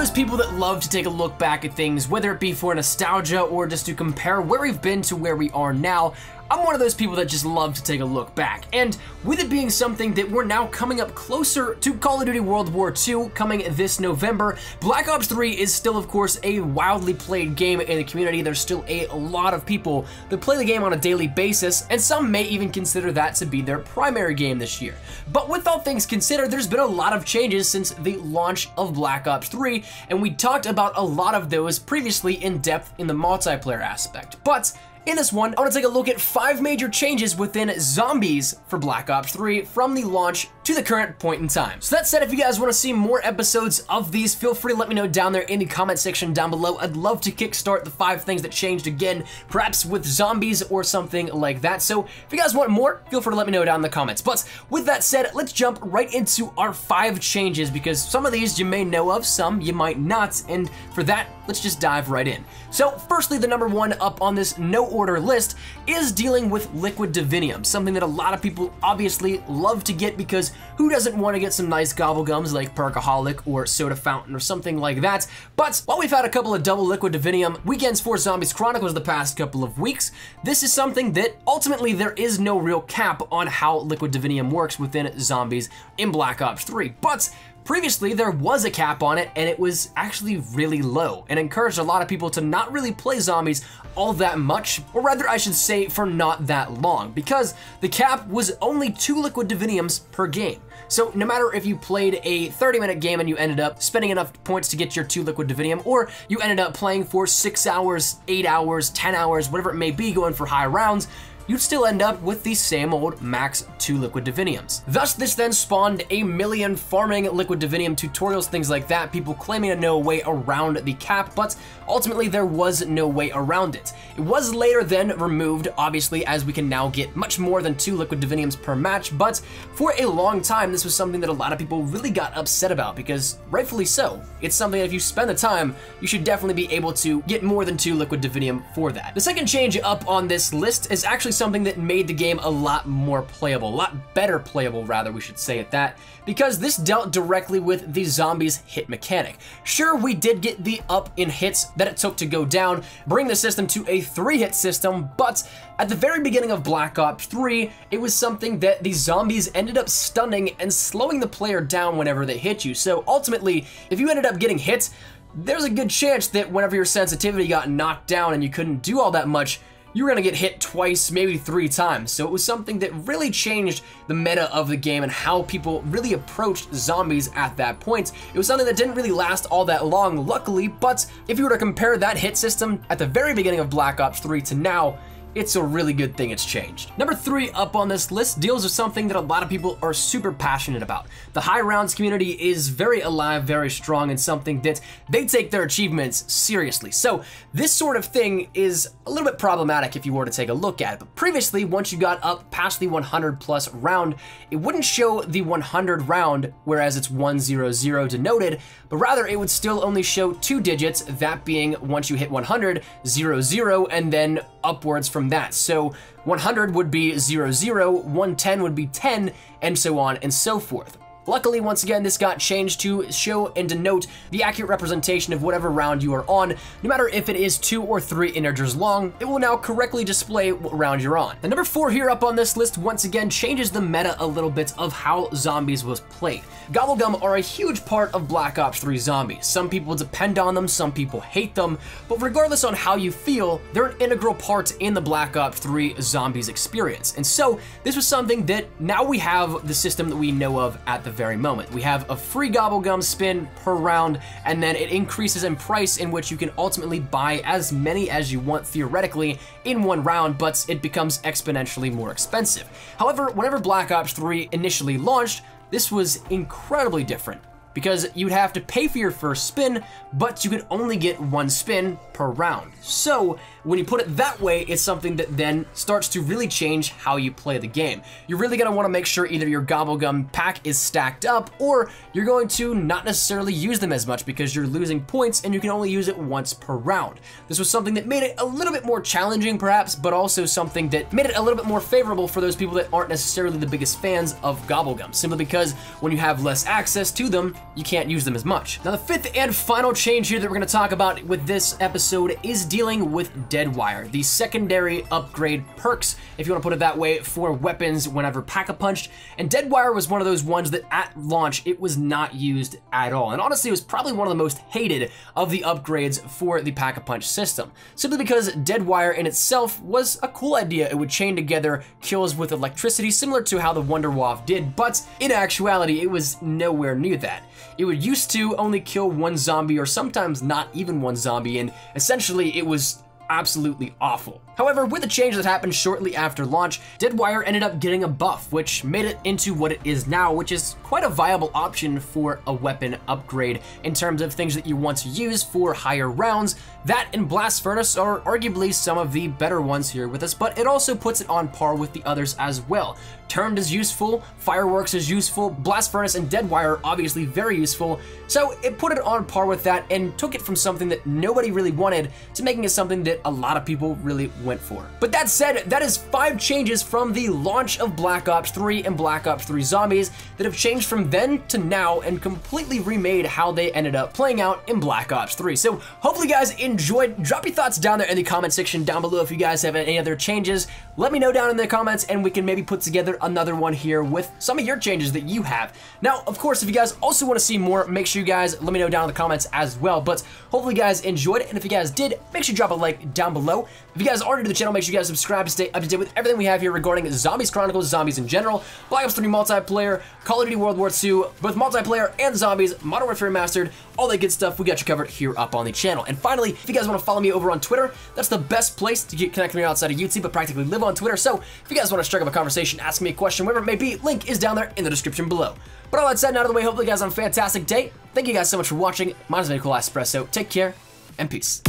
those people that love to take a look back at things, whether it be for nostalgia or just to compare where we've been to where we are now. I'm one of those people that just love to take a look back, and with it being something that we're now coming up closer to Call of Duty World War II coming this November, Black Ops 3 is still, of course, a wildly played game in the community. There's still a lot of people that play the game on a daily basis, and some may even consider that to be their primary game this year. But with all things considered, there's been a lot of changes since the launch of Black Ops 3, and we talked about a lot of those previously in depth in the multiplayer aspect. But in this one, I want to take a look at 5 major changes within zombies for Black Ops 3 from the launch to the current point in time. So that said, if you guys want to see more episodes of these, feel free to let me know down there in the comment section down below. I'd love to kickstart the 5 things that changed again, perhaps with zombies or something like that. So if you guys want more, feel free to let me know down in the comments. But with that said, let's jump right into our 5 changes, because some of these you may know of, some you might not, and for that, let's just dive right in. So firstly, the number 1 up on this no order list is dealing with liquid Divinium, something that a lot of people obviously love to get, because who doesn't want to get some nice Gobblegums like Perkaholic or Soda Fountain or something like that? But while we've had a couple of double liquid Divinium weekends for Zombies Chronicles the past couple of weeks, this is something that ultimately there is no real cap on how liquid Divinium works within zombies in Black Ops 3. But previously, there was a cap on it, and it was actually really low, and encouraged a lot of people to not really play zombies all that much, or rather I should say for not that long, because the cap was only 2 liquid Diviniums per game. So no matter if you played a 30-minute game and you ended up spending enough points to get your 2 liquid Divinium, or you ended up playing for 6 hours, 8 hours, 10 hours, whatever it may be, going for high rounds, you'd still end up with the same old max 2 liquid Diviniums. Thus, this then spawned a million farming liquid Divinium tutorials, things like that, people claiming to know a way around the cap, but ultimately there was no way around it. It was later then removed, obviously, as we can now get much more than 2 liquid Diviniums per match, but for a long time, this was something that a lot of people really got upset about, because rightfully so. It's something that if you spend the time, you should definitely be able to get more than 2 liquid Divinium for that. The second change up on this list is actually something that made the game a lot more playable, a lot better playable, rather, we should say it that, because this dealt directly with the zombies hit mechanic. Sure, we did get the up in hits that it took to go down, bring the system to a 3-hit system, but at the very beginning of Black Ops 3, it was something that the zombies ended up stunning and slowing the player down whenever they hit you. So ultimately, if you ended up getting hit, there's a good chance that whenever your sensitivity got knocked down and you couldn't do all that much, you were gonna get hit twice, maybe 3 times. So it was something that really changed the meta of the game and how people really approached zombies at that point. It was something that didn't really last all that long, luckily, but if you were to compare that hit system at the very beginning of Black Ops 3 to now, it's a really good thing it's changed. Number 3 up on this list deals with something that a lot of people are super passionate about. The high rounds community is very alive, very strong, and something that they take their achievements seriously. So this sort of thing is a little bit problematic if you were to take a look at it. But previously, once you got up past the 100 plus round, it wouldn't show the 100 round, whereas it's 100 denoted, but rather it would still only show 2 digits, that being once you hit 100, 00, and then upwards from that. So 100 would be 00, 110 would be 10, and so on and so forth. Luckily, once again, this got changed to show and denote the accurate representation of whatever round you are on. No matter if it is 2 or 3 integers long, it will now correctly display what round you're on. The number 4 here up on this list, once again, changes the meta a little bit of how zombies was played. Gobblegum are a huge part of Black Ops 3 zombies. Some people depend on them, some people hate them, but regardless on how you feel, they're an integral part in the Black Ops 3 zombies experience. And so, this was something that now we have the system that we know of at the very moment. We have a free Gobblegum spin per round, and then it increases in price, in which you can ultimately buy as many as you want theoretically in one round, but it becomes exponentially more expensive. However, whenever Black Ops 3 initially launched, this was incredibly different, because you'd have to pay for your first spin, but you could only get 1 spin per round. So when you put it that way, it's something that then starts to really change how you play the game. You're really going to want to make sure either your Gobblegum pack is stacked up, or you're going to not necessarily use them as much because you're losing points and you can only use it once per round. This was something that made it a little bit more challenging perhaps, but also something that made it a little bit more favorable for those people that aren't necessarily the biggest fans of Gobblegum, simply because when you have less access to them, you can't use them as much. Now the fifth and final change here that we're going to talk about with this episode is dealing with Deadwire, the secondary upgrade perks, if you want to put it that way, for weapons whenever Pack-a-Punched. And Deadwire was one of those ones that at launch, it was not used at all. And honestly, it was probably one of the most hated of the upgrades for the Pack-a-Punch system, simply because Deadwire in itself was a cool idea. It would chain together kills with electricity, similar to how the Wonder Waff did, but in actuality, it was nowhere near that. It would used to only kill one zombie, or sometimes not even one zombie, and essentially it was absolutely awful. However, with the change that happened shortly after launch, Deadwire ended up getting a buff, which made it into what it is now, which is quite a viable option for a weapon upgrade in terms of things that you want to use for higher rounds. That and Blast Furnace are arguably some of the better ones here with us, but it also puts it on par with the others as well. Turned is useful, Fireworks is useful, Blast Furnace and Deadwire are obviously very useful, so it put it on par with that and took it from something that nobody really wanted to making it something that a lot of people really went for. But that said, that is 5 changes from the launch of Black Ops 3 and Black Ops 3 Zombies that have changed from then to now and completely remade how they ended up playing out in Black Ops 3. So hopefully you guys enjoyed. Drop your thoughts down there in the comment section down below if you guys have any other changes. Let me know down in the comments and we can maybe put together another one here with some of your changes that you have. Now, of course, if you guys also want to see more, make sure you guys let me know down in the comments as well. But hopefully you guys enjoyed it, and if you guys did, make sure you drop a like down below. If you guys are new to the channel, make sure you guys subscribe to stay up to date with everything we have here regarding Zombies Chronicles, zombies in general, Black Ops 3 multiplayer, Call of Duty World War II, both multiplayer and zombies, Modern Warfare Remastered, all that good stuff. We got you covered here up on the channel. And finally, if you guys want to follow me over on Twitter, that's the best place to get connected with me outside of YouTube, but practically live on Twitter. So if you guys want to strike up a conversation, ask me a question, whatever it may be, link is down there in the description below. But all that said and out of the way, hopefully you guys have a fantastic day. Thank you guys so much for watching. My name is Cool Espresso. Take care and peace.